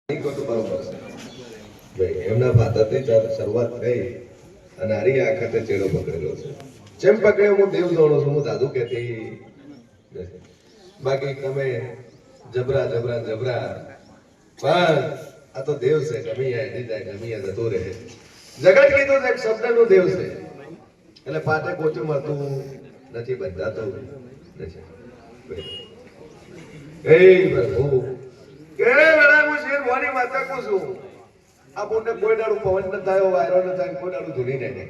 બરોબર છે ભાઈ. એમના ફાધરથી શરૂઆત થઈ અને હારી આખતે ચેડો પકડેલો છે. જેમ પકડ્યો હું દેવ દોડો છું, હું દાદુ કહેતી નથી. બાકી તમે જબરા જબરા જબરા પણ આ તો દેવ છે. ગમીયા હેડી જાય, ગમીયા જતો રહે. જગત કીધું એક શબ્દનું દેવ છે એટલે પાટે કોચું મળતું નથી, બંધાતું નથી. એ પ્રભુ કે વેળા હું શેર મોની માતા કો છું. આ બોને કોઈ દાડું પવન ન થાય, વાયરો ન થાય, કોઈ દાડું ધૂની નહીં.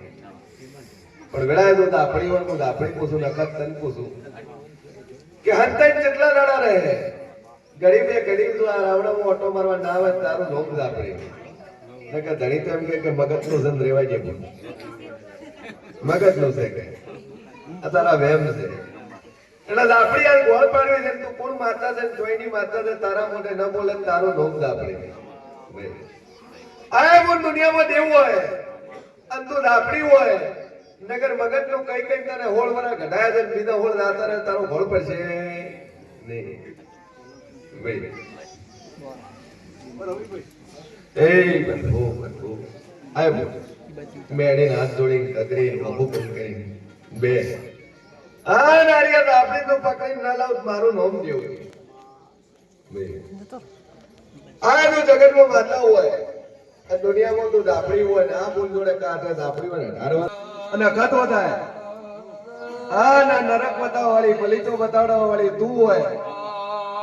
પણ વેળાએ તો દાપડી વણ હું દાપડી પૂછું, નકત તન પૂછું કે હંતાઈ જેટલા દાડા રહે ગરીબે ગરીબ તો આ રાવણામાં ઓટો મારવા ના આવે તારું લોક દાપડી કે ધણી તો એમ કે મગજનું જન રેવાય જેવું મગજનું છે કે આ તારા વેમ છે. એટલે દાપડી આ ગોળ પાડવી છે. તું કોણ માતા છે, જોઈની માતા છે, તારા મોઢે ન બોલે તારો નોમ દાપડી. આ બોલ દુનિયામાં દેવું હોય અને તું દાપડી હોય નગર મગજ નું કઈ કઈ તને હોળ વરા ઘટાયા છે, બીજા હોળ જાતા રહે તારો ઘોળ પડશે નહીં. એ બંધુ બંધુ આય બોલ મેડીને હાથ જોડી કગરી બાબુ કરી બે આ નારિયા દાપડી તો પકડી ના લાવ મારું નામ દેવું. આ જો જગતમાં માતા હોય આ દુનિયામાં તું દાપડી હોય ને આ બોલ જોડે કાઢે દાપડી હોય ને અને અખત થાય આ ના નરક બતાવવા વાળી પલીતો બતાવવા વાળી તું હોય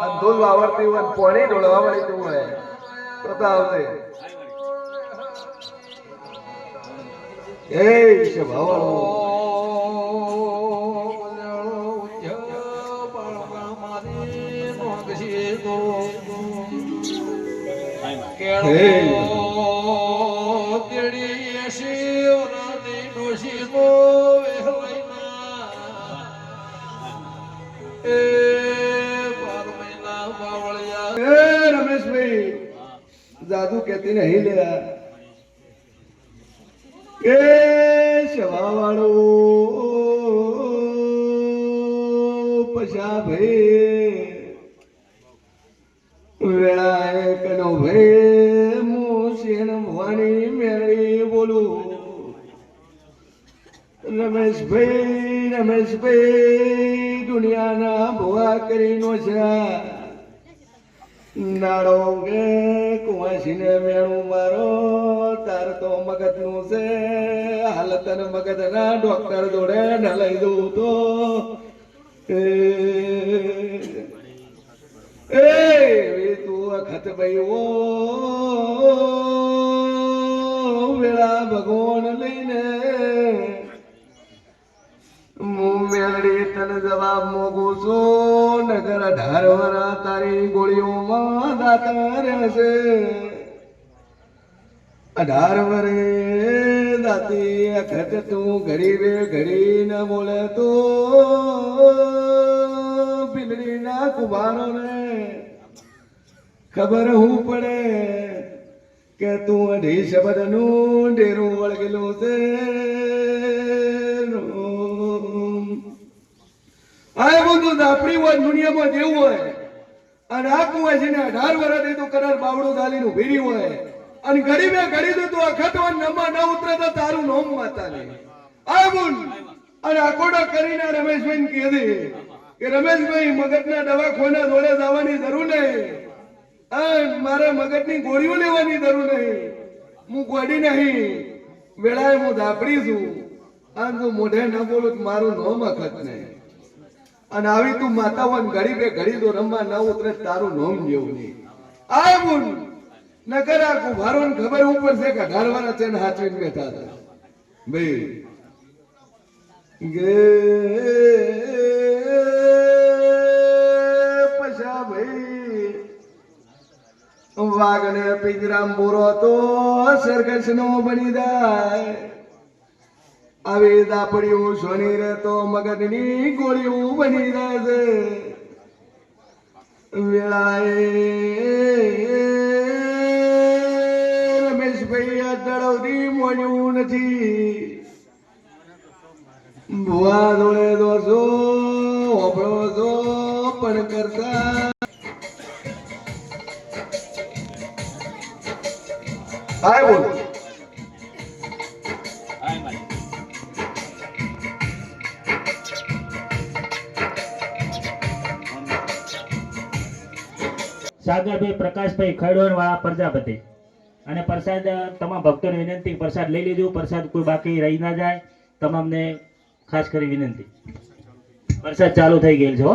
અને ધૂલ વાવરતી હોય પાણી ઢોળવા વાળી તું હોય તો આવશે. એ છે ભાવાળો રમેશભાઈ જાદુ કેતી નહીં લે કે સવા વાળો પછા ભાઈ વેળાએ કનો ભાઈ હું શેણ ભવાની મેળી બોલું. રમેશભાઈ દુનિયાના ભુવા કરીને છે નાડો કે કુવાસીને મેળું મારો તાર તો મગજનું છે હાલતન મગજના ડોક્ટર જોડે ન લઈ દઉં તો તું અખત ભાઈ ઓ વેળા ભગવાન લઈને હું મેળડી તને જવાબ મોગું છું. નગર 18 વરા તારી ગોળીઓમાં દાતા રહેશે. 18 વરે દાતી અખત તું ગરીબે ઘડી ન બોલે તો પીલડી ના કુભારો ને ખબર હું પડે કે તું 2 શબ્દ નું ડેરું વળગેલું છે. આ બધું દાપડી હોય દુનિયામાં જેવું હોય અને આ કુવા છે ને 18 વર્ષથી તો કરાર બાવડું દાલીનું ભીરી હોય અને ગરીબે ઘડી દે તો અખતવાન નમા ન ઉતરે તો તારું નોમ માતા નહીં. આ બોલ અને આકોડા કરીને રમેશભાઈ કહે દે કે રમેશભાઈ મગજના દવાખાના જોડે જવાની જરૂર નહીં, મારે મગજની ગોળીઓ લેવાની જરૂર નહીં, હું ગોડી નહીં, વેળાએ હું દાપડી છું. આમ તું મોઢે ન બોલું મારું નોમ અખત નહીં. અને આવી તું માતા હોય ગરીબે ઘડી તો રમવા ન ઉતરે તારું નોમ જેવું નહીં. આ બોલ નકર આ કુભારો ખબર ઉપર છે કે 18 વર્ષ છે ને હાચવીને બેઠા હતા ભાઈ ગે પછા ભાઈ વાઘને પિંજરામ બોરો તો સરઘસ નો બની જાય. આવી દાપડીઓ સોની રે તો મગજની ગોળીઓ બની જાય છે. વેળાએ રમેશભાઈ આ તળવથી મોડ્યું નથી. ભુવા જોડે દોસો હોબળો છો પણ કરતા હાય બોલ. સાગરભાઈ પ્રકાશભાઈ ખડોણ વાળા પ્રજાપતિ અને પ્રસાદ તમામ ભક્તોને વિનંતી પ્રસાદ લઈ લીધું. પ્રસાદ કોઈ બાકી રહી ના જાય. તમામને ખાસ કરી વિનંતી. પ્રસાદ ચાલુ થઈ ગયેલ છે હો.